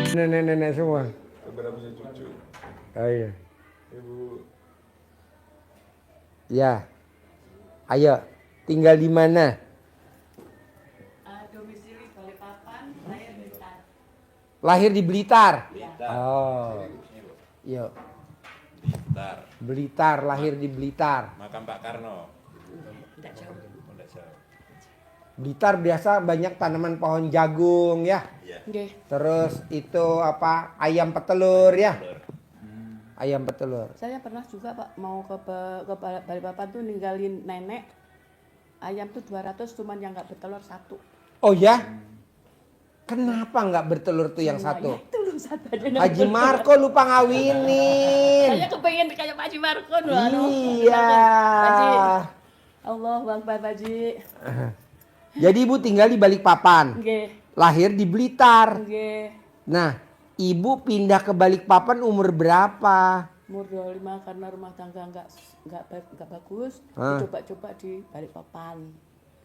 Nenek-nenek semua. Beberapa punya cucu. Oh iya. Ibu Ya. Ayo, tinggal di mana? Domisili Balikpapan, lahir Blitar. Lahir di Blitar. Blitar. Oh. Iya. Blitar. Blitar, lahir di Blitar. Makam Pak Karno. Tidak jauh. Tidak jauh. Blitar biasa banyak tanaman pohon jagung ya. Iya. Nggih. Terus itu apa? Ayam petelur ya. Telur. Ayam petelur. Saya pernah juga Pak mau ke Balikpapan tuh ninggalin nenek. Ayam tuh 200 cuman yang nggak bertelur 1. Oh ya? Kenapa nggak bertelur tuh yang satu? Ya, itu loh satu aja. yang Haji bertelur. Marco lupa ngawinin. Saya kepengen kayak Pak Haji Marco loh. Iya. Pak Haji. Allah Akbar Pak Haji. Jadi ibu tinggal di Balikpapan. Nggih. Lahir di Blitar. Nggih. Nah, ibu pindah ke Balikpapan umur berapa? Umur 25 karena rumah tangga nggak bagus. Ah. Coba-coba di Balikpapan.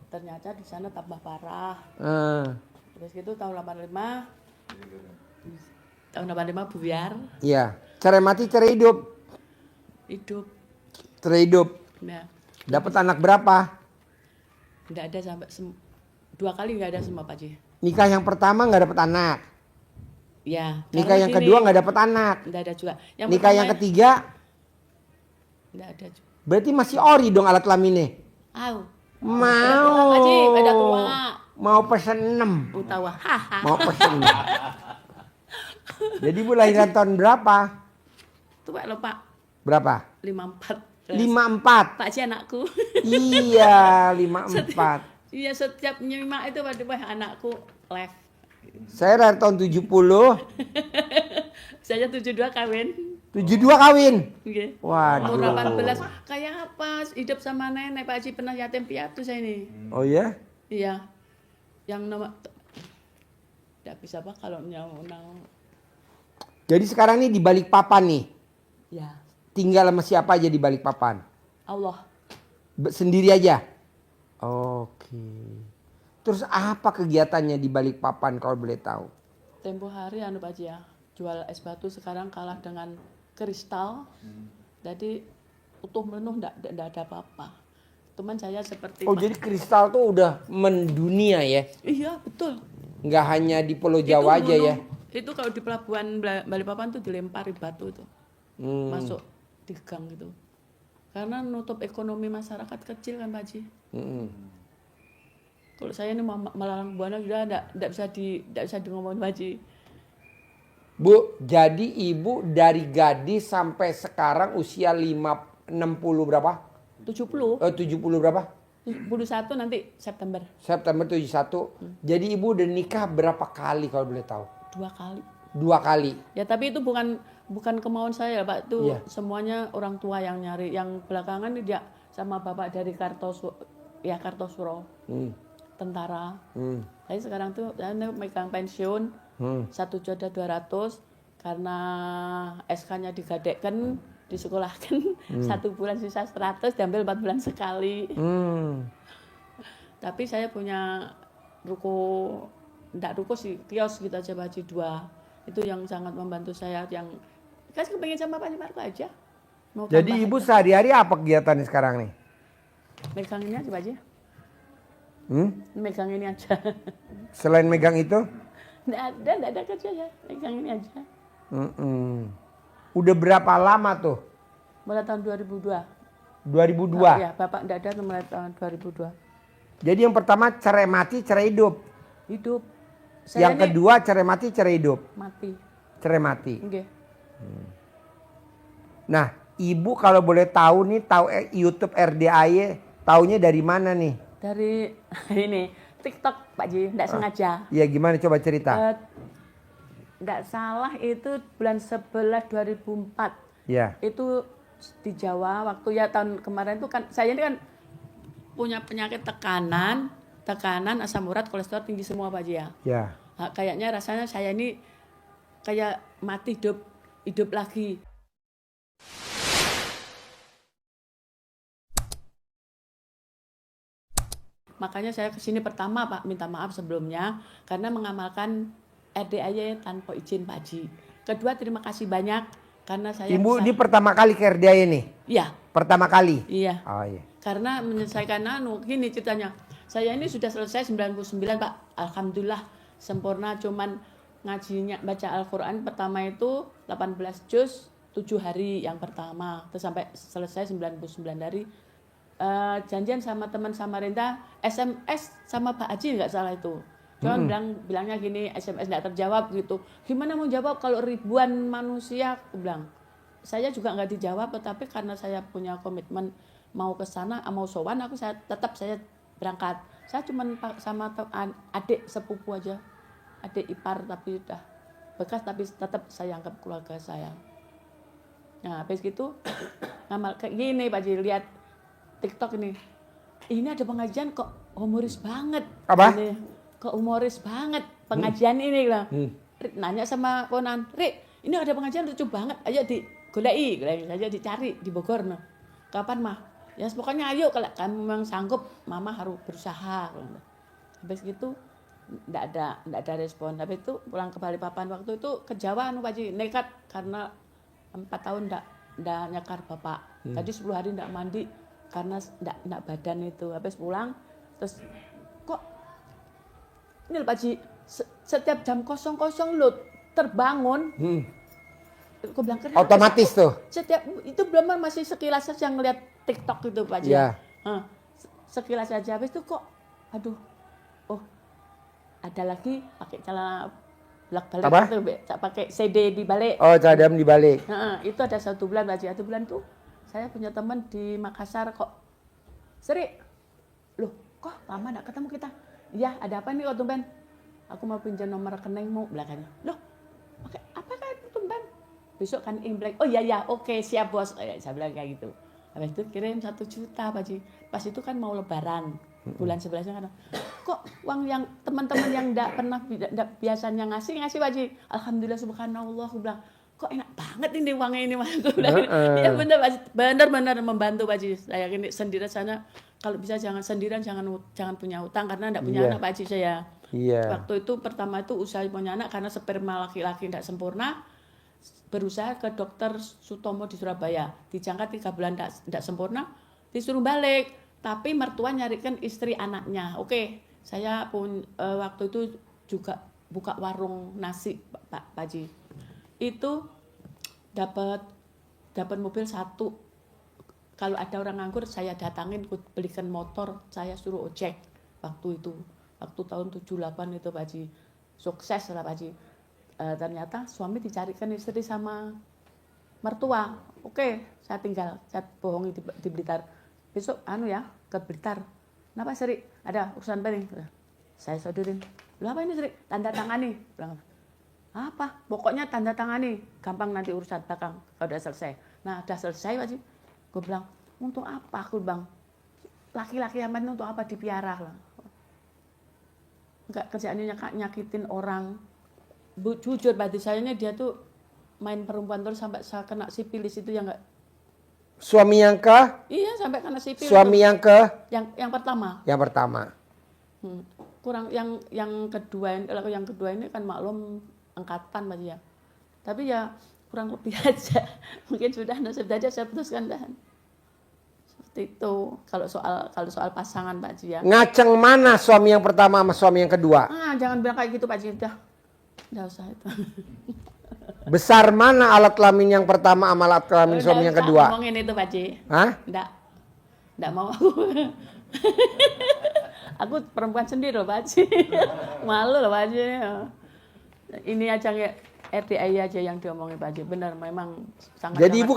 Ternyata di sana tambah parah. Terus gitu tahun 85. Tahun 85 buyar. Iya. Cerai mati, cerai hidup. Hidup. Cerai hidup. Nah, Dapat anak berapa? nggak ada sampai 2 kali nggak ada sama Pak Haji. Nikah yang pertama nggak dapat anak. Ya. Nikah yang kedua nggak dapat anak. Nggak ada juga. Yang Nikah yang pertama ketiga nggak ada juga. berarti masih ori dong alat kelaminnya. Au. Mau. Pak Haji, beda tua. Mau pesen 6. Utawa. Haha. Mau pesen 6. Jadi ibu lahiran tahun berapa? Tua lo Pak. Berapa? 54. 54. Pak Haji anakku. Iya, 54. Iya setiap nyimak itu waduh anakku live. Saya lahir tahun 70. Saya 72 kawin. 72 kawin. Nggih. Waduh. Umur 18. Kayak apa? Hidup sama nenek Pak Haji pernah yatim piatu saya ini. Oh ya? Iya. Yang nomor tidak bisa Pak kalau nyawang. Jadi sekarang nih di Balikpapan nih. Ya. Tinggal sama siapa aja di Balikpapan? Allah. Sendiri aja? Oke. Terus apa kegiatannya di Balikpapan kalau boleh tahu? Tempo hari anu Pak Haji ya. Jual es batu sekarang kalah dengan kristal. Jadi utuh menuh enggak ada apa-apa. Teman saya seperti Oh jadi kristal tuh udah mendunia ya? Iya, betul. Nggak hanya di Pulau Jawa aja ya? Itu kalau di pelabuhan Balikpapan tuh dilempari batu tuh. Masuk di gang gitu. Karena nutup ekonomi masyarakat kecil kan Pak Haji. Kalau saya ini Malang Buana juga enggak bisa di ngomongin Pak Haji. Bu, jadi ibu dari gadis sampai sekarang usia 60 berapa? 70. 70 berapa? 71 nanti September. September 71. Jadi ibu udah nikah berapa kali kalau boleh tahu? 2 kali. 2 kali. Ya tapi itu bukan kemauan saya Pak. Itu Iya. semuanya orang tua yang nyari. Yang belakangan dia sama bapak dari Kartosuro. Tentara. Saya sekarang tuh saya megang pensiun 1.200.000 karena SK-nya digadekkan, disekolahkan 1 bulan sisa 100 diambil 4 bulan sekali. Tapi saya punya ruko, enggak ruko sih, kios gitu aja Pak Haji 2. Itu yang sangat membantu saya yang kasih kepengen sama Pak Haji Marco aja. Mau Jadi tambah ibu aja. sehari-hari apa kegiatannya sekarang nih? Megang ini aja Pak Haji. Megang ini aja. Selain megang itu? Enggak ada kerja ya, megang ini aja. Udah berapa lama tuh? Mulai tahun 2002. 2002? Ya, Bapak enggak ada mulai tahun 2002. Jadi yang pertama cerai mati, cerai hidup. Hidup. Yang kedua cerai mati, cerai hidup. Mati. Cerai mati. Nggih. Nah, ibu kalau boleh tahu nih, tahu YouTube RDAY, taunya dari mana nih? Dari ini TikTok Pak Ji, enggak sengaja. Iya, gimana coba cerita? Enggak salah itu bulan 11 2004. Iya. Itu di Jawa waktu ya tahun kemarin itu kan saya ini kan punya penyakit tekanan, asam urat, kolesterol tinggi semua Pak Ji ya. Ya. Nah, kayaknya rasanya saya ini kayak mati hidup lagi. Makanya saya kesini pertama Pak minta maaf sebelumnya karena mengamalkan RDAY tanpa izin Pak Haji. Kedua, terima kasih banyak karena saya Ibu ini pertama kali ke RDA ini? Iya. Pertama kali? Iya. Oh iya. Karena menyelesaikan gini ceritanya. Saya ini sudah selesai 99 Pak. Alhamdulillah sempurna, cuman ngajinya baca Al-Qur'an pertama itu 18 juz 7 hari yang pertama. Terus sampai selesai 99 hari. Janjian sama teman Samarinda, SMS sama Pak Haji nggak salah itu. Cuman bilangnya gini, SMS nggak terjawab gitu. Gimana mau jawab kalau ribuan manusia? Aku bilang. Saya juga nggak dijawab, tetapi karena saya punya komitmen mau ke sana, mau sowan, tetap saya berangkat. Saya cuma sama adik sepupu aja, adik ipar tapi udah bekas, tapi tetap saya anggap keluarga saya. Nah habis gitu, ngamal kayak gini Pak Haji, lihat TikTok ini ada pengajian kok humoris banget. Apa? Ini, kok humoris banget pengajian ini lah. Nanya sama Konan, Rik, ini ada pengajian lucu banget, ayo digoleki, aja dicari di Bogor. Nah. Kapan mah? Ya pokoknya ayo kalau kamu memang sanggup, mama harus berusaha. Habis gitu enggak ada respon. Habis itu pulang ke Balikpapan waktu itu ke Jawa Pak Haji, nekat karena 4 tahun enggak nyakar bapak. Tadi 10 hari enggak mandi karena enggak badan itu. Habis pulang terus kok ini Pak Haji, setiap jam 00 lo terbangun. Aku bilang kenapa? Otomatis tuh. Setiap itu belum masih sekilas saja ngeliat TikTok itu Pak Haji. Iya. Sekilas saja, habis itu kok aduh. Oh, ada lagi pakai celana bolak-balik itu, pakai CD di balik. Oh, cadam di balik. Itu ada 1 bulan Pak Haji. 1 bulan tuh saya punya teman di Makassar kok. Seri. Loh, kok lama enggak ketemu kita? Iya, ada apa nih kok tumben? Aku mau pinjam nomor rekeningmu belakangnya. Loh, pakai apa kan tumben? Besok kan Imlek. Oh iya, oke, siap bos. Saya bilang kayak gitu. Habis itu kirim 1 juta Pak Haji. Pas itu kan mau lebaran. Bulan 11-nya kan. Kok uang yang teman-teman yang enggak pernah biasanya ngasih Pak Haji. Alhamdulillah subhanallah, aku bilang, kok enak banget ini uangnya ini Mas. Aku bilang, iya benar Pak Haji. Benar membantu Pak Haji. Saya ini sendirian sana. Kalau bisa jangan sendirian, jangan punya utang karena enggak punya anak Pak Haji saya. Iya. Waktu itu pertama itu usaha punya anak karena sperma laki-laki enggak sempurna. Berusaha ke dokter Sutomo di Surabaya. Dijangka 3 bulan enggak sempurna, disuruh balik. Tapi mertua nyarikan istri anaknya. Oke, saya pun waktu itu juga buka warung nasi Pak Haji. Itu dapat mobil 1. Kalau ada orang nganggur saya datangin, belikan motor, saya suruh ojek waktu itu. Waktu tahun 78 itu Pak Haji. Sukses lah Pak Haji. Ternyata suami dicarikan istri sama mertua. Oke, saya bohongi di Blitar. Besok ke Blitar. Kenapa Sri? Ada urusan penting. Saya sodorin. Lu apa ini Sri? Tanda tangani. Bilang, apa? Pokoknya tanda tangani. Gampang nanti urusan belakang kalau udah selesai. Nah, udah selesai Pak Haji. Gue bilang, untuk apa? Aku bilang, laki-laki aman untuk apa dipiara lah. Enggak, kerjaannya nyakitin orang. Jujur Pak Haji, sayangnya dia tuh main perempuan terus sampai saya kena sipilis itu yang enggak. Suami yang ke? Iya, sampai kena sipilis. Suami yang ke? Yang pertama. Yang pertama. Kurang yang kedua ini kan maklum angkatan Pak Haji ya. Tapi ya kurang lebih aja. Mungkin sudah nasib aja saya putuskan dah. Seperti itu. Kalau soal pasangan Pak Haji ya. Ngaceng mana suami yang pertama sama suami yang kedua? Jangan bilang kayak gitu Pak Haji, udah usah itu. Besar mana alat kelamin yang pertama sama alat kelamin suami yang kedua? Ngomongin itu Pak Haji. Hah? Enggak mau aku. Aku perempuan sendiri loh Pak Haji. Malu loh Pak Haji. Ini aja RDI aja yang diomongin Pak Haji. Benar memang sangat. Jadi Ibu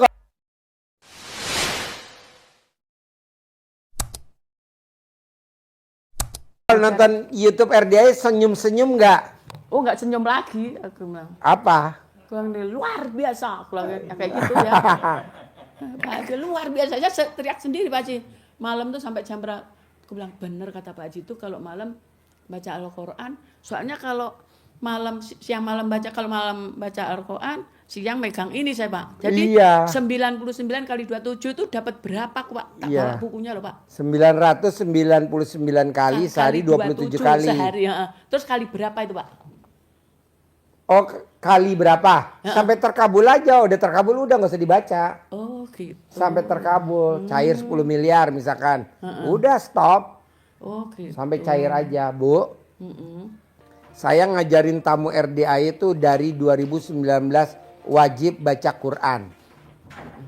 kalau nonton YouTube RDI senyum-senyum nggak? Oh nggak senyum lagi aku bilang. Apa? Kurang luar biasa, kurang kayak gitu ya. Pak Haji luar biasa, saya teriak sendiri Pak Haji. Malam tuh sampai jam berapa? Aku bilang bener kata Pak Haji itu kalau malam baca Al-Quran. Soalnya kalau siang malam baca, kalau malam baca Al-Quran, siang megang ini saya Pak. Jadi 99 kali 27 itu dapat berapa Pak? Tak bawa bukunya loh Pak. 999 kali sehari 27 kali. Sehari, ya. Terus kali berapa itu Pak? Oh, kali berapa? Sampai terkabul aja, udah terkabul udah nggak usah dibaca. Oh gitu. Sampai terkabul, cair 10 miliar misalkan. Udah stop, Oh gitu. sampai cair aja, Bu. Mm-mm. Saya ngajarin tamu RDA itu dari 2019 wajib baca Quran.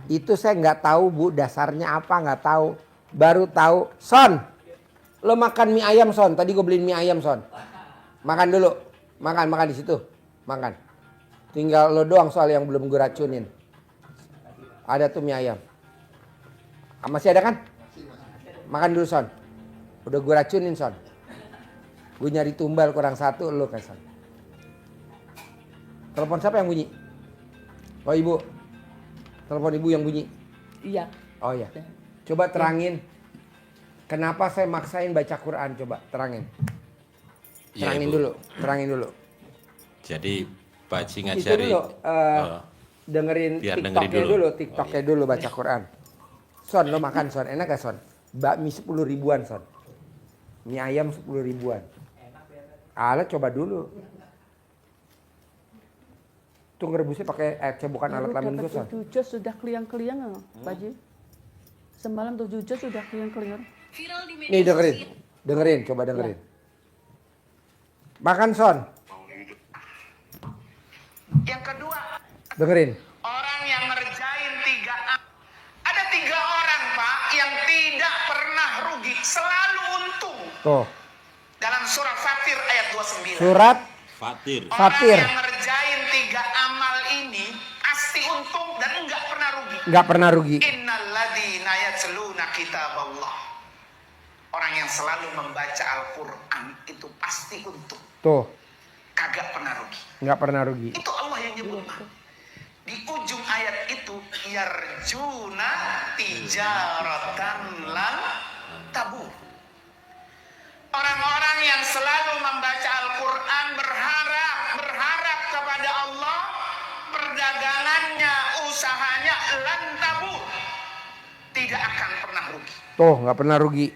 Itu saya nggak tahu, Bu, dasarnya apa nggak tahu. Baru tahu, Son, lo makan mie ayam, Son. Tadi gue beliin mie ayam, Son. Makan dulu, makan di situ, makan. Tinggal lo doang soal yang belum gue racunin. Ada tuh mie ayam. Masih ada kan? Makan dulu, Son. Udah gue racunin, Son. Gue nyari tumbal kurang satu, lo kan, Son. Telepon siapa yang bunyi? Oh, ibu. Telepon ibu yang bunyi. Iya. Oh ya. Coba terangin. Kenapa saya maksain baca Quran? Coba terangin. Iya, Terangin Ibu. dulu. Terangin dulu. Jadi Pak Haji Itu ngajari. dulu. Oh, Dengerin biar TikToknya dengerin dulu. dulu. TikToknya Oh, iya. dulu baca Quran. Son, lo makan, Son. Enak gak, Son? Bakmi 10 ribuan, Son. Mie ayam 10 ribuan. Ala coba dulu. Tuh ngerebusnya pakai bukan alat lamin gue, Son. 7 juz sudah kliang-kliang Pak Haji. Semalam 7 juz sudah kliang-kliang. Nih dengerin, coba dengerin. Makan, Son. Yang kedua, Dengerin. orang yang ngerjain ada 3 orang, Pak, yang tidak pernah rugi, selalu untung. Tuh. Dalam surah Fatir ayat 29. Surat Fatir. Orang Fatir. yang ngerjain 3 amal ini pasti untung dan enggak pernah rugi. nggak pernah rugi. Innalladzina yatluna kitaballah. Orang yang selalu membaca Al-Quran itu pasti untung. Tuh, Kagak pernah rugi. nggak pernah rugi. Itu Allah yang nyebut, Pak. Di ujung ayat itu, yarjuna tijaratan lan tabur. Orang-orang yang selalu membaca Al-Quran berharap kepada Allah, perdagangannya, usahanya lan tabur. Tidak akan pernah rugi. Tuh, nggak pernah rugi.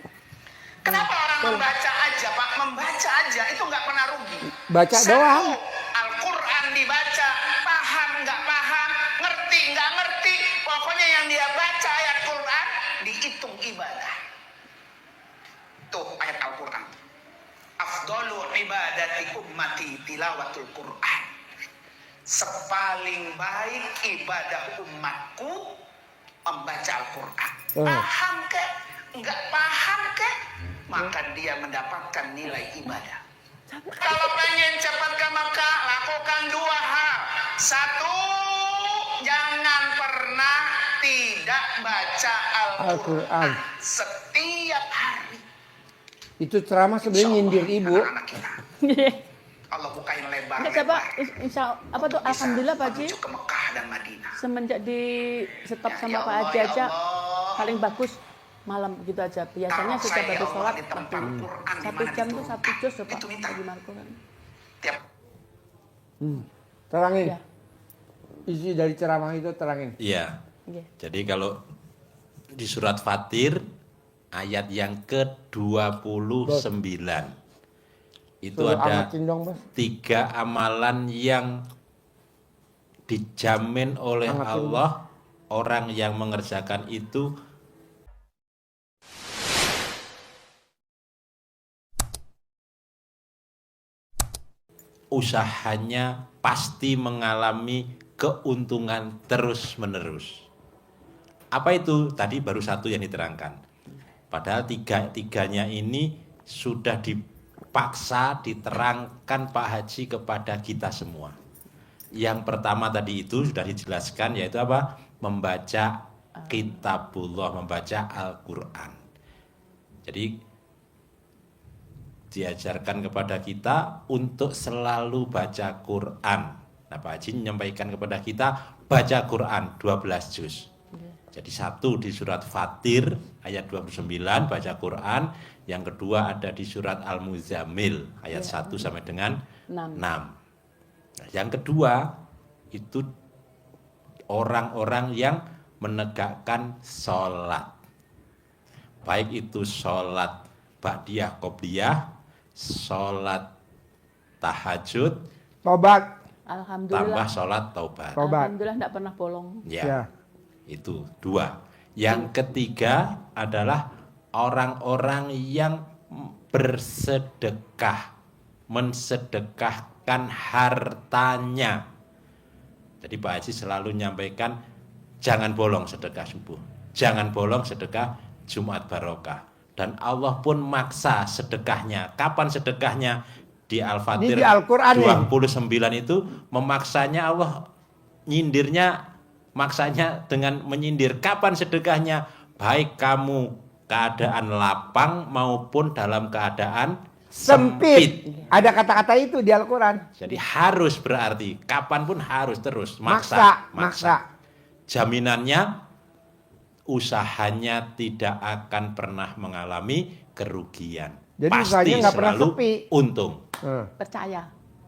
Kenapa orang membaca aja, Pak? Membaca aja itu nggak pernah rugi. Baca Satu, doang. Al-Quran dibaca, paham nggak paham, ngerti nggak ngerti, pokoknya yang dia baca ayat Quran dihitung ibadah. Tuh ayat Al-Quran. Afdalu ibadati ummati tilawatul Quran. Sepaling baik ibadah umatku membaca Al-Quran. Paham ke? Nggak paham ke? Maka dia mendapatkan nilai ibadah. Kalau pengen cepat ke Mekah, lakukan 2 hal. 1, jangan pernah tidak baca Al-Quran setiap hari. Itu ceramah sebenarnya nyindir ibu. Anak-anak kita. Allah bukain lebar. Nggak, coba insya apa tuh alhamdulillah Pak Haji Menuju ke Mekah dan Madinah. semenjak di stop Ya sama Pak Allah, Haji ya aja Allah. paling bagus malam begitu aja. Biasanya Kalau sudah saya, bagus Allah, sholat ditempel langsung. Quran di 1 mana jam tuh 1 juz tuh Pak itu minta. Haji Marco kan. Tiap Terangin. Ya. Isi dari ceramah itu terangin. Iya. Iya. Jadi kalau di surat Fatir ayat yang ke-29 itu Suruh ada amatin dong, Bos. 3 amalan yang dijamin oleh Amatin. Allah orang yang mengerjakan itu usahanya pasti mengalami keuntungan terus-menerus. Apa itu? Tadi baru 1 yang diterangkan. Padahal tiganya ini sudah dipaksa diterangkan Pak Haji kepada kita semua. Yang pertama tadi itu sudah dijelaskan, yaitu apa? Membaca kitabullah, membaca Al-Quran. Jadi diajarkan kepada kita untuk selalu baca Quran. Nah, Pak Haji menyampaikan kepada kita baca Quran 12 juz. Jadi 1 di surat Fatir ayat 29 baca Quran, yang kedua ada di surat Al-Muzammil ayat 1 sampai dengan 6. 6. Nah, yang kedua itu orang-orang yang menegakkan sholat. Baik itu sholat ba'diyah qobliyah, sholat tahajud, Tobat. Alhamdulillah. tambah sholat taubat. Tobat. Alhamdulillah enggak pernah bolong. Ya, Ya. itu 2. Yang ketiga adalah orang-orang yang bersedekah, mensedekahkan hartanya. Jadi Pak Haji selalu nyampaikan jangan bolong sedekah subuh, jangan bolong sedekah Jumat Barokah. Dan Allah pun maksa sedekahnya. Kapan sedekahnya? Di Al-Fatir Ini di Al-Quran 29 itu memaksanya Allah nyindirnya, maksanya dengan menyindir. Kapan sedekahnya? Baik kamu keadaan lapang maupun dalam keadaan Sempit. Ada kata-kata itu di Al-Quran. Jadi harus berarti kapanpun harus terus Maksa. Jaminannya usahanya tidak akan pernah mengalami kerugian. Jadi Pasti usahanya nggak pernah selalu sepi. untung. Percaya.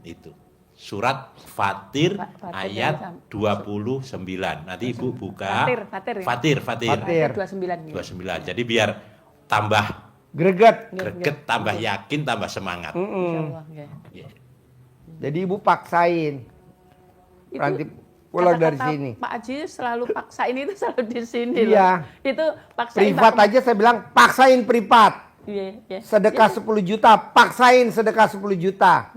Itu. Surat Fatir Fatir ayat 29. Nanti Ibu buka. Fatir ya? Fatir. Fatir. 29. 29. Jadi biar tambah Greget. greget, tambah yakin, tambah semangat. Insyaallah, ya. Ya. Jadi ibu paksain. Itu Nanti pulang dari kata-kata sini. Pak Haji selalu paksain itu selalu di sini Iya. loh. Itu paksain Privat Pak- aja saya bilang paksain privat. Iya. Sedekah 10 juta, paksain sedekah 10 juta.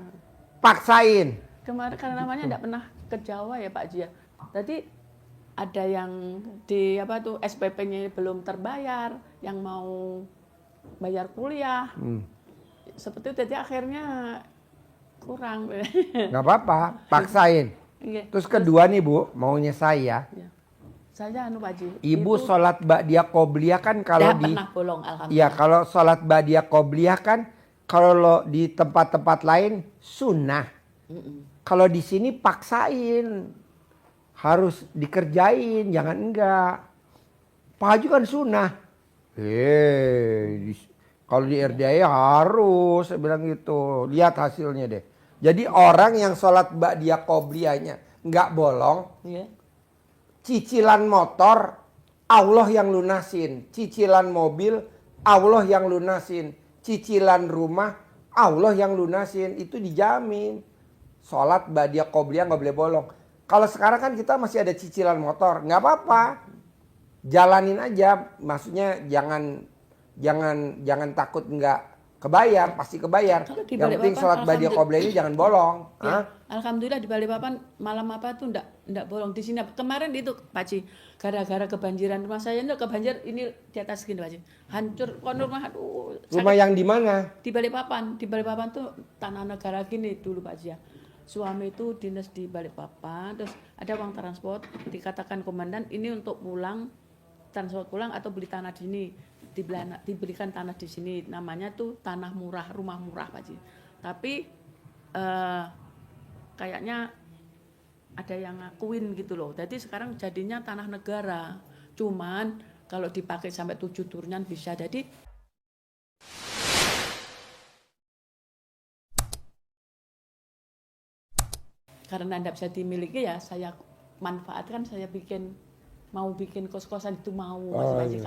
Paksain. Kemarin karena namanya enggak pernah ke Jawa ya Pak Haji ya. Tadi ada yang di SPP-nya belum terbayar, yang mau bayar kuliah. Seperti itu, jadi akhirnya kurang. Nggak apa-apa, paksain. Iya. Terus kedua nih Bu, maunya saya. Iya. Saya Pak Haji. Ibu itu sholat ba'diyah qobliyah kan kalau nggak di pernah bolong alhamdulillah. Iya, kalau sholat ba'diyah qobliyah kan kalau di tempat-tempat lain sunnah. Kalau di sini paksain. Harus dikerjain, jangan enggak. Pak Haji kan sunnah. Kalau di RDI harus, saya bilang gitu. Lihat hasilnya deh. Jadi orang yang sholat ba'diyah qobliyahnya nggak bolong, Iya. cicilan motor Allah yang lunasin, cicilan mobil Allah yang lunasin, cicilan rumah Allah yang lunasin, itu dijamin. Sholat ba'diyah qobliyah nggak boleh bolong. Kalau sekarang kan kita masih ada cicilan motor, nggak apa-apa, jalanin aja. Maksudnya jangan takut nggak kebayar, pasti kebayar. Kalau di Yang penting Balikpapan, sholat ba'diyah qobliyah ini jangan bolong. Ya, Hah? alhamdulillah di Balikpapan malam apa tuh enggak bolong di sini. Kemarin itu Pak Haji, gara-gara kebanjiran rumah saya itu kebanjir ini di atas gini Pak Haji. Hancur kon rumah aduh. Rumah yang di mana? Di Balikpapan tuh tanah negara gini dulu Pak Haji ya. Suami itu dinas di Balikpapan, terus ada uang transport, dikatakan komandan ini untuk pulang, transport pulang atau beli tanah di sini. Diberikan tanah di sini, namanya tuh tanah murah, rumah murah Pak Haji. Tapi kayaknya ada yang ngakuin gitu loh. Jadi sekarang jadinya tanah negara. Cuman kalau dipakai sampai 7 turunan bisa. Jadi karena tidak bisa dimiliki ya saya manfaatkan, saya mau bikin kos-kosan itu mau Pak Haji.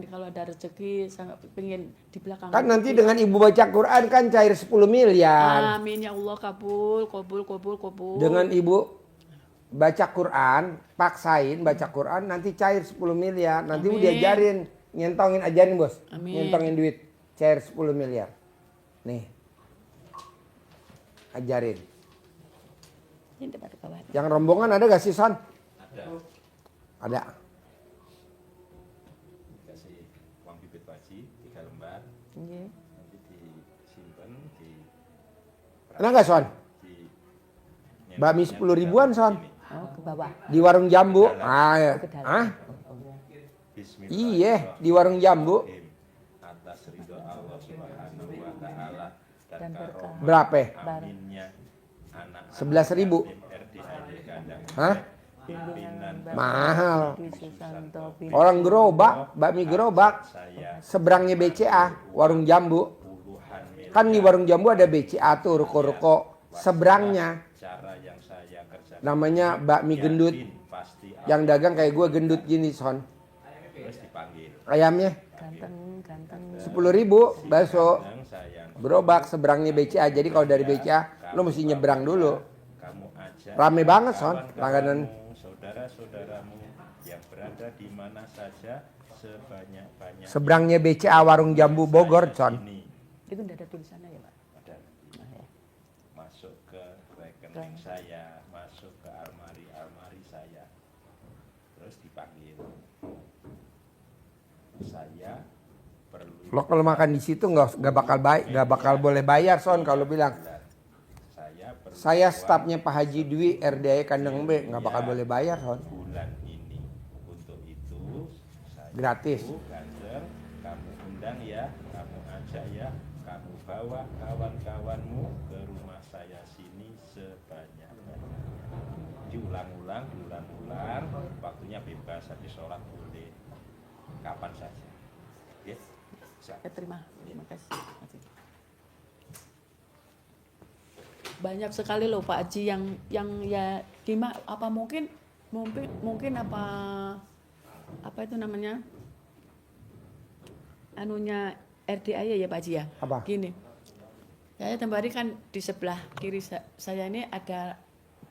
Kalau ada rezeki saya pengen di belakang. Kan nanti dengan ibu baca Quran kan cair 10 miliar. Amin ya Allah, kabul. Dengan ibu baca Quran, paksain baca Quran, nanti cair 10 miliar. Nanti ibu diajarin, ajarin bos. Amin. Nyentongin duit, cair 10 miliar. Nih, ajarin. Ini tempat kawan. Yang rombongan ada gak sih Son? Ada. Kasih uang bibit Haji 3 lembar. Iya. Nanti disimpan di Ada gak Son? di Bakmi 10 ribuan Son. Oh, ke bawah. Di warung jambu. Ke dalam. Ah, iya, di warung jambu. Atas ridho Allah Subhanahu wa taala Dan berkah. Berapa? aminnya anak 11.000. RDID Kandang. Hah? Pimpinan Mahal. Di Susanto, Orang gerobak, bakmi gerobak. saya Seberangnya BCA, warung jambu. puluhan miliar Kan di warung jambu ada BCA tuh, ruko-ruko. Seberangnya cara yang saya kerjakan namanya bakmi gendut. pasti Yang dagang kayak gue gendut gini Son. terus dipanggil. Ayamnya ganteng. 10.000, bakso. Yang saya Gerobak seberangnya BCA. Jadi kalau dari BCA lo mesti nyebrang dulu. kamu aja Rame banget, Son, langganan. Saudara-saudaramu yang berada di mana saja sebanyak-banyak. Seberangnya BCA Warung Jambu Bogor, Son. Ini Itu tidak ada tulisannya ya Pak? ada masuk ke rekening saya, masuk ke almari saya, terus dipanggil. Saya perlu. Lo kalau makan di situ nggak bakal boleh bayar, Son, kalau bilang. Saya stafnya Pak Haji Dwi RDI Kandang B, nggak bakal boleh bayar, Son. Bulan ini untuk itu saya Gratis. Kanjeng, kamu undang ya, kamu ajak ya, kamu bawa kawan-kawanmu ke rumah saya sini sebanyak-banyaknya. Diulang-ulang, waktunya bebas, habis sholat boleh kapan saja. Yes. Ya, terima kasih. Banyak sekali loh Pak Haji yang ya gimana, apa mungkin apa itu namanya anunya RDI ya Pak Haji ya. Apa? Gini, saya tempat hari kan di sebelah kiri saya ini ada,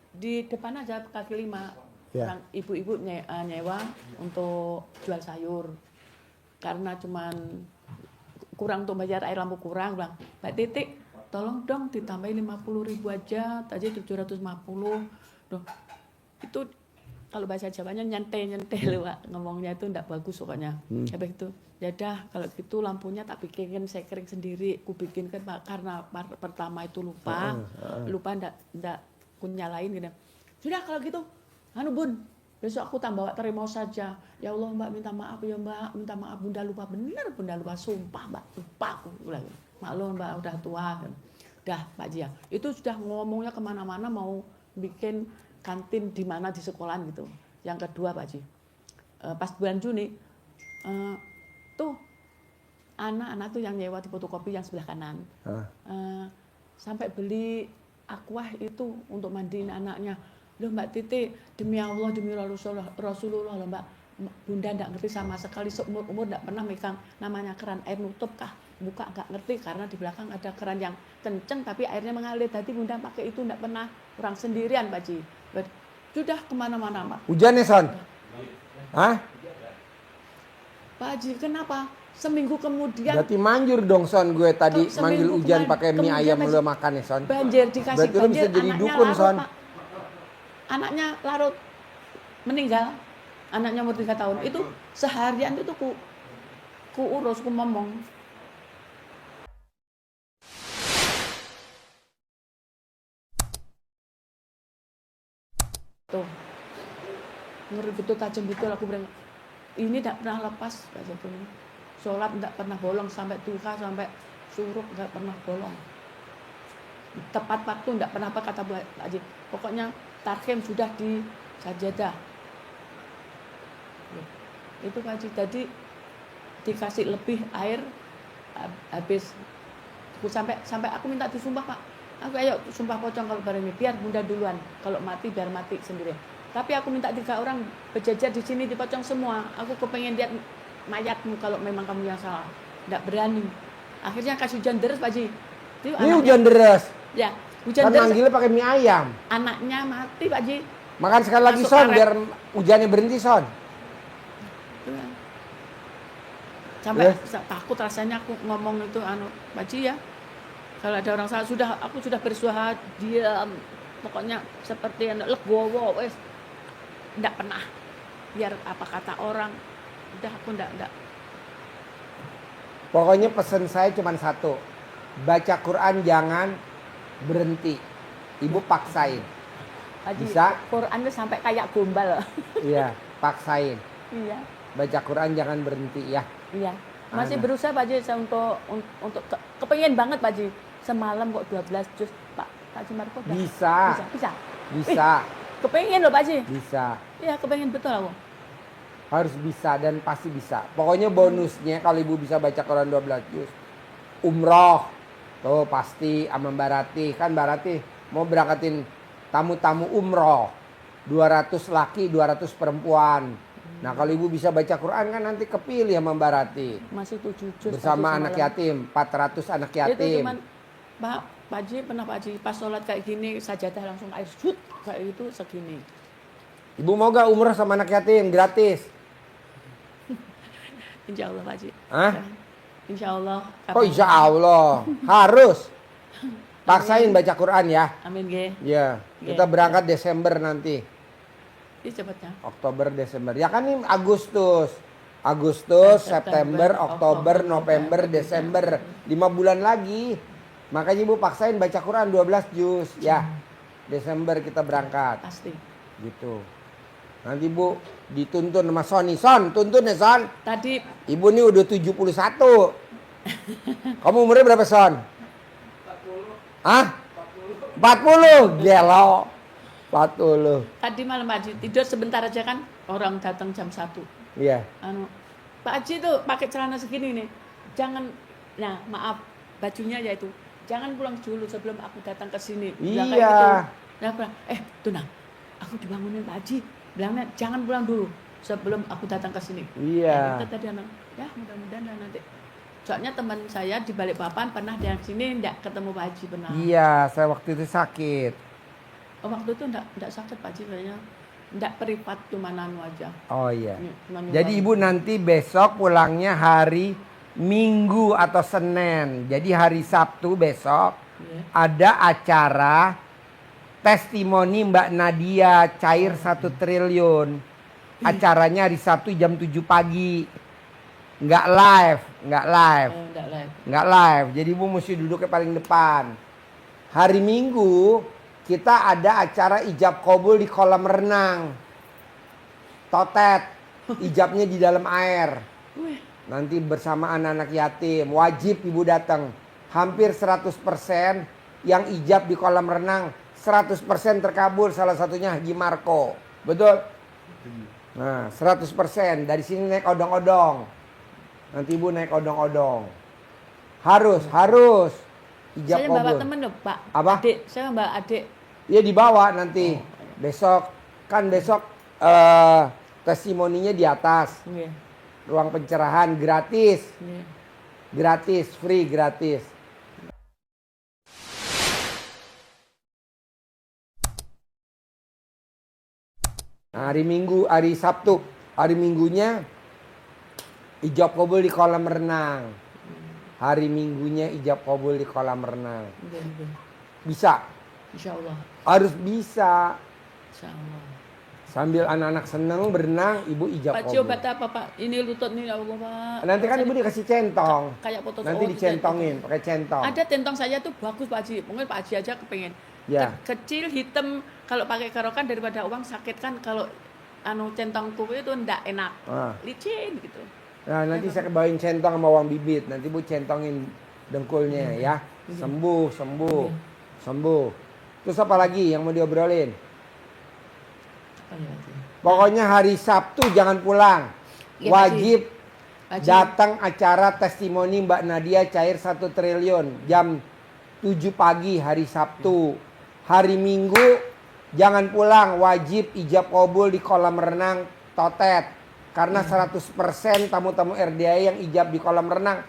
di depan aja kaki 5 Ya. orang ibu-ibu nyewa untuk jual sayur, karena cuman kurang untuk bayar air lampu, kurang, bilang Mbak Titik tolong dong ditambahin 50.000 aja, tadi 750. Duh, itu kalau bahasa Jawanya nyantai loh Pak, ngomongnya itu enggak bagus pokoknya. Habis itu, ya dah kalau gitu lampunya tak bikinkan sekring sendiri, ku bikinkan Pak, karena pertama itu lupa enggak ku nyalain gitu. Sudah kalau gitu, anu Bun, besok aku tambah terima saja. Ya Allah Mbak, minta maaf ya Mbak, minta maaf Bunda lupa, bener Bunda lupa, sumpah Mbak, lupa aku bilang. Maklum Mbak udah tua kan. Dah Pak Jia, itu sudah ngomongnya kemana-mana mau bikin kantin di mana di sekolahan gitu. Yang kedua Pak Ji, pas bulan Juni tuh anak-anak tuh yang nyewa di fotokopi yang sebelah kanan, sampai beli aqua itu untuk mandiin anaknya. Loh Mbak Titi, demi Allah demi Rasulullah loh Mbak, Bunda enggak ngerti sama sekali, seumur umur enggak pernah megang namanya keran air nutup kah, buka enggak ngerti, karena di belakang ada keran yang kenceng tapi airnya mengalir. Tadi Bunda pakai itu enggak pernah, orang sendirian Pak Ji. Sudah kemana-mana Pak. Hujan ya, Son? Hah? Pak Haji, kenapa? Seminggu kemudian. Berarti manjur dong, Son, gue tadi Seminggu manggil hujan kemarin, pakai mie ayam lu makan ya, Son. Banjir, dikasih Berarti lu banjir, bisa jadi anaknya dukun, larut, Son. Pak. Anaknya larut, meninggal. Anaknya umur 3 tahun. Itu seharian itu ku urus, ku ngomong. Tuh. Ngeri betul, tajam betul, aku bilang. Ini tidak pernah lepas, Pak Jatuh. Sholat tidak pernah bolong, sampai duha, sampai suruh tidak pernah bolong. Tepat waktu tidak pernah apa kata Pak Haji. Pokoknya tarkem sudah di sajadah. Itu Pak Haji, tadi dikasih lebih air habis. Sampai aku minta disumpah Pak. Aku ayo sumpah pocong kalau bareng ini, biar Bunda duluan. Kalau mati biar mati sendiri. Tapi aku minta 3 orang berjajar di sini dipocong semua. Aku kepengen lihat mayatmu kalau memang kamu yang salah. Tidak berani. Akhirnya kasih hujan deras Pak Haji. Ini hujan deras. Ya, hujan Kan deras. manggilnya pakai mie ayam. Anaknya mati Pak Haji. Makan sekali lagi, Masuk Son, karet. biar hujannya berhenti, Son. Sampai takut rasanya aku ngomong itu Pak Haji ya. Kalau ada orang salah, aku sudah bersuara diam. Pokoknya seperti yang legowo wes. Enggak pernah. Biar apa kata orang. Udah aku enggak. Pokoknya pesan saya cuma satu. Baca Quran jangan berhenti. Ibu paksain. Haji, Bisa? Qurannya sampai kayak gombal. Iya, paksain. Iya. Baca Quran jangan berhenti ya. Iya. Masih berusaha Pak Haji untuk kepengen banget Pak Haji. Semalam kok 12 juz Pak Haji Marco. Bisa. Bisa. Kepengen loh Pak Haji. Bisa. Iya, kepengen betul aku. Harus bisa dan pasti bisa. Pokoknya bonusnya kalau ibu bisa baca Quran 12 juz. Umroh. Tuh pasti sama Mbak Ratih. Kan Mbak Ratih mau berangkatin tamu-tamu umroh. 200 laki, 200 perempuan. Nah kalau ibu bisa baca Quran kan nanti kepilih sama Mbak Ratih. Masih 7 juz. Bersama Pak Haji, anak semalam. yatim, 400 anak Itu yatim. cuman Pak Pak Haji pernah Pak Haji pas sholat kayak gini sajadah langsung air sud kayak itu segini. Ibu mau gak umrah sama anak yatim gratis? Insya Allah Pak Haji. Hah? Insya Allah. Oh insya Allah harus paksain baca Quran ya. Amin Ge. Ya, kita berangkat Desember nanti. Ini cepatnya. Oktober, Desember. Ya kan ini Agustus. Agustus, September, Oktober, November, Desember. 5 bulan lagi. Makanya Ibu paksain baca Quran 12 juz. Ya, Desember kita berangkat. Pasti. Gitu. Nanti Bu dituntun sama Sony. Son, tuntun ya Son. Tadi Ibu ini udah 71. Kamu umurnya berapa Son? 40. Hah? 40. Gelo. 40. tadi malam Pak Haji tidur sebentar aja kan orang datang jam 1. Iya. Pak Haji tuh pakai celana segini nih. Jangan, nah maaf bajunya yaitu jangan pulang dulu sebelum aku datang ke sini. Bilang kayak Iya. gitu. Nah, aku bilang, Tunang, aku dibangunin Pak Haji. Bilangnya jangan pulang dulu sebelum aku datang ke sini. Iya. Kata dia, ya mudah-mudahan lah nanti. Soalnya teman saya di Balikpapan pernah dari sini enggak ketemu Pak Haji pernah. Iya, saya waktu itu sakit. Waktu itu enggak sakit Pak Haji kayaknya. Enggak privat cuma nanu aja. Oh iya. Cuma Jadi nyumbang. Ibu nanti besok pulangnya hari Minggu atau Senin. Jadi hari Sabtu besok Iya. ada acara testimoni Mbak Nadia cair 1 triliun. Acaranya hari Sabtu jam 7 pagi. Nggak live. Enggak live. Nggak live. Jadi Ibu mesti duduknya paling depan. Hari Minggu kita ada acara ijab kabul di kolam renang. Totet. Ijabnya di dalam air. Wih, Nanti bersama anak-anak yatim. Wajib Ibu datang. Hampir 100% yang ijab di kolam renang 100% terkabul. Salah satunya Haji Marco. Betul? Nah 100%. Dari sini naik odong-odong. Nanti Ibu naik odong-odong. Harus. Ijab saya bawa kabul. temen loh Pak. Apa? Adik, saya bawa adik. Iya dibawa nanti. Besok. Kan besok testimoninya di atas. Iya. Ruang pencerahan gratis. Iya. Gratis, free, gratis. Nah, hari Minggu, hari Sabtu, hari Minggunya ijab kabul di kolam renang. Hari Minggunya ijab kabul di kolam renang. Iya. Bisa, Insya Allah. harus bisa. Insya Allah. Sambil anak-anak seneng berenang, Ibu ijab Pak kabul. obat apa Pak? Ini lutut nih ya Allah Pak. Nanti kan Ibu dikasih centong. Kayak foto. Nanti oh, dicentongin pakai centong. Ada centong saya tuh bagus Pak Haji. Mungkin Pak Haji aja kepengen. Ya. Kecil hitam kalau pakai karokan daripada uang sakit kan kalau centongku itu ndak enak. Ah. Licin gitu. Nah, nanti saya bawain centong sama uang bibit. Nanti Bu centongin dengkulnya ya. Sembuh. Terus apa lagi yang mau diobrolin? Apa ya, Haji? Pokoknya hari Sabtu jangan pulang. Iya, Wajib Haji. datang acara testimoni Mbak Nadia cair 1 triliun jam 7 pagi hari Sabtu. Hari Minggu jangan pulang, wajib ijab kabul di kolam renang Totet. Karena 100% tamu-tamu RDI yang ijab di kolam renang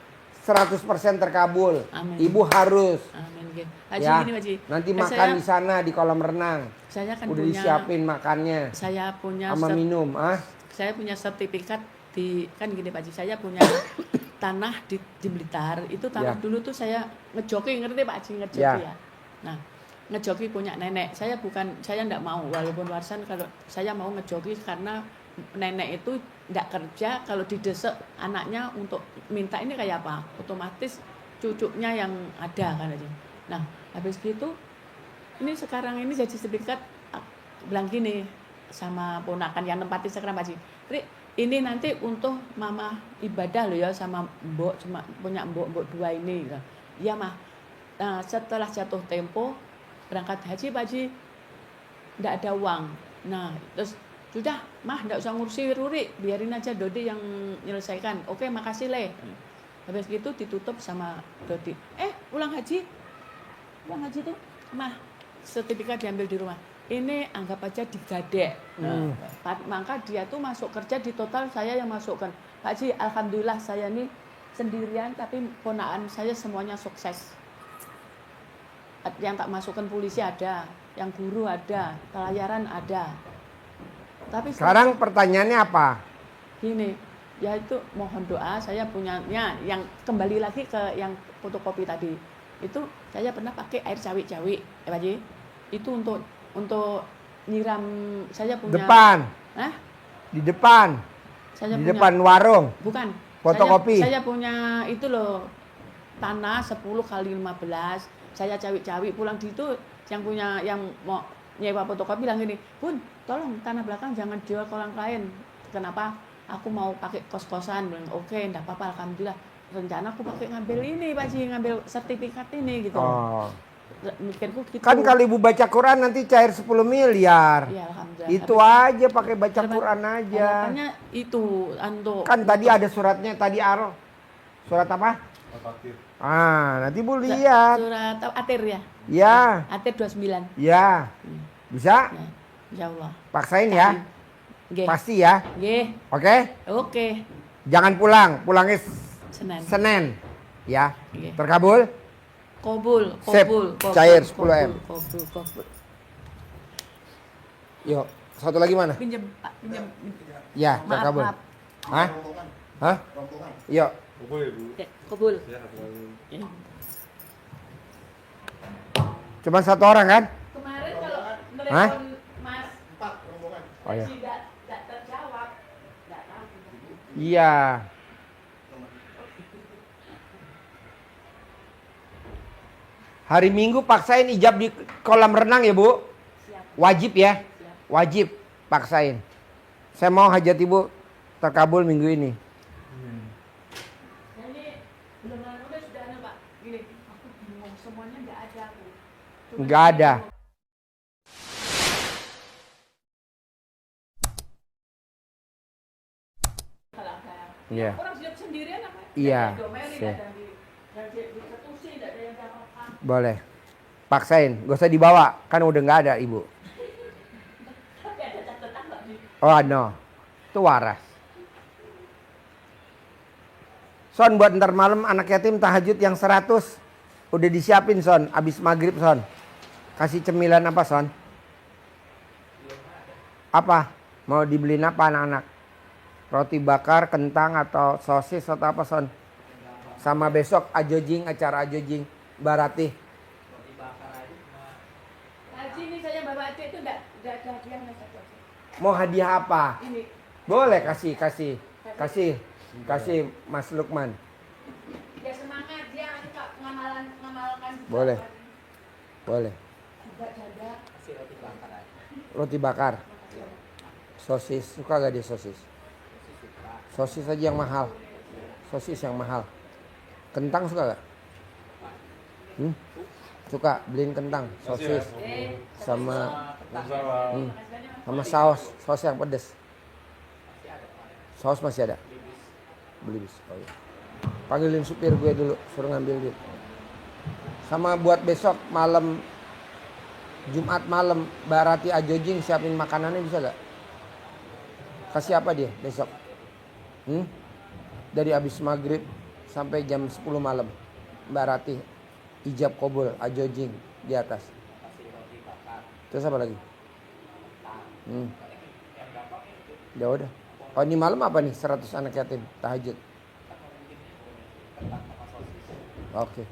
100% terkabul. Amin. Ibu harus Amin. Gitu. Haji ya. gini Haji. Nanti Kan makan di sana di kolam renang. saya kan Udah punya disiapin makannya saya punya sama minum, saya punya sertifikat di kan gini Pak Haji, saya punya tanah di Blitar. Itu tanah Ya. dulu tuh saya ngejoki, ngerti Pak Haji ngejoki Ya. ya. Nah, ngejoki punya nenek. Saya enggak mau walaupun warisan kalau saya mau ngejoki karena nenek itu enggak kerja, kalau didesek anaknya untuk minta ini kayak apa? Otomatis cucunya yang ada kan aja. Nah, habis gitu ini sekarang ini jadi sertifikat bilang gini sama ponakan yang nempatin sekarang Pak Haji. Ri, ini nanti untuk mama ibadah loh ya sama mbok, cuma punya mbok 2 ini. Iya mah. Nah, setelah jatuh tempo berangkat haji Pak Haji enggak ada uang. Nah, terus sudah mah enggak usah ngurusi Ruri, biarin aja Dodi yang menyelesaikan. Oke, makasih Le. Habis gitu ditutup sama Dodi. Pulang haji tuh mah sertifikat diambil di rumah. Ini anggap aja digadek. Nah, maka dia tuh masuk kerja di total saya yang masukkan. Pak Haji, alhamdulillah saya ini sendirian tapi ponakan saya semuanya sukses. yang tak masukkan polisi ada, yang guru ada, pelayaran ada. Tapi Sekarang pertanyaannya apa? gini, ya itu mohon doa. Saya punyanya yang kembali lagi ke yang fotokopi tadi. Itu saya pernah pakai air cawi-cawi, ya Pak Ji. Itu untuk nyiram. Saya punya Depan. Hah? Di depan. Saya Di punya, depan warung. bukan. Fotokopi. Saya punya itu loh, tanah 10 kali 15. Saya cawi-cawi pulang di itu, yang punya yang mau nyewa fotokopi bilang gini, "Bun, tolong tanah belakang jangan jual ke orang lain." Kenapa? Aku mau pakai kos-kosan. Bilang, "Oke, enggak apa-apa, alhamdulillah." Rencana aku pakai ngambil ini Pak Ji, ngambil sertifikat ini gitu. Oh. Mikirku gitu. Kan kalau ibu baca Quran nanti cair 10 miliar. Ya, alhamdulillah. Itu aja pakai baca Quran aja. Harapannya itu untuk Kan tadi ada suratnya tadi surat apa? Nanti Bu lihat. surat Atir ya. Ya, Atir 29. ya. Bisa? Nah, insyaallah. Paksain ya. Nggih. Pasti ya. Nggih. Oke? Oke. Jangan pulang. Pulangnya Senin. Senin. Ya. Oke. Terkabul? Kobul, Sip. kobul, kobul, Cair 10 M. Kobul. Yuk. Satu lagi mana? Pinjam, Pak, pinjam. Ya, Maaf, terkabul. maaf. Hah? Hah? Yuk. Ya, kobul. Ya. Cuma satu orang kan? Kemarin kalau Hah? telepon Mas Oh ya. tidak terjawab. Enggak tahu. Iya. Hari Minggu paksain ijab di kolam renang ya Bu. Wajib ya. Wajib paksain. Saya mau hajat Ibu terkabul minggu ini. Nah, ini belum lama sudah ada Pak. Gini, aku bingung semuanya enggak ada aku. Cuma Nggak ada. kalau ada. Iya. Orang hidup sendirian apa? Iya. Ada domeli, Siap. ada di ketusi, ada yang jawab. Boleh. Paksain, gak usah dibawa, kan udah nggak ada Ibu. Tapi ada catatan Pak di. Oh no, itu waras. Son buat ntar malam anak yatim tahajud yang 100 udah disiapin Son, abis maghrib Son. Kasih cemilan apa Son? Apa? Mau dibeliin apa anak-anak? Roti bakar, kentang atau sosis atau apa Son? Sama besok ajojing, acara ajojing Barati. Haji ini saya bawa adik itu enggak ada hadiahnya satu. Mau hadiah apa? Ini Boleh kasih Mas Lukman. dia semangat, dia suka ngamalkan juga. Boleh. Boleh. Juga jaga. Roti bakar. Sosis, suka gak dia sosis? Sosis aja yang mahal. Sosis yang mahal. Kentang suka gak? Suka, beliin kentang, sosis. Sama sama saus yang pedes. Saus masih ada. Beli bis. Oh, iya. Panggilin supir gue dulu, suruh ngambil duit. Sama buat besok malam, Jumat malam, Barati Ajojing siapin makanannya bisa gak? Kasih apa dia besok? Dari abis maghrib sampai jam 10 malam. Barati, ijab kobul, Ajojing di atas. Terus apa lagi? Ya udah. Oh ini malam apa nih 100 anak yatim tahajud? Oke.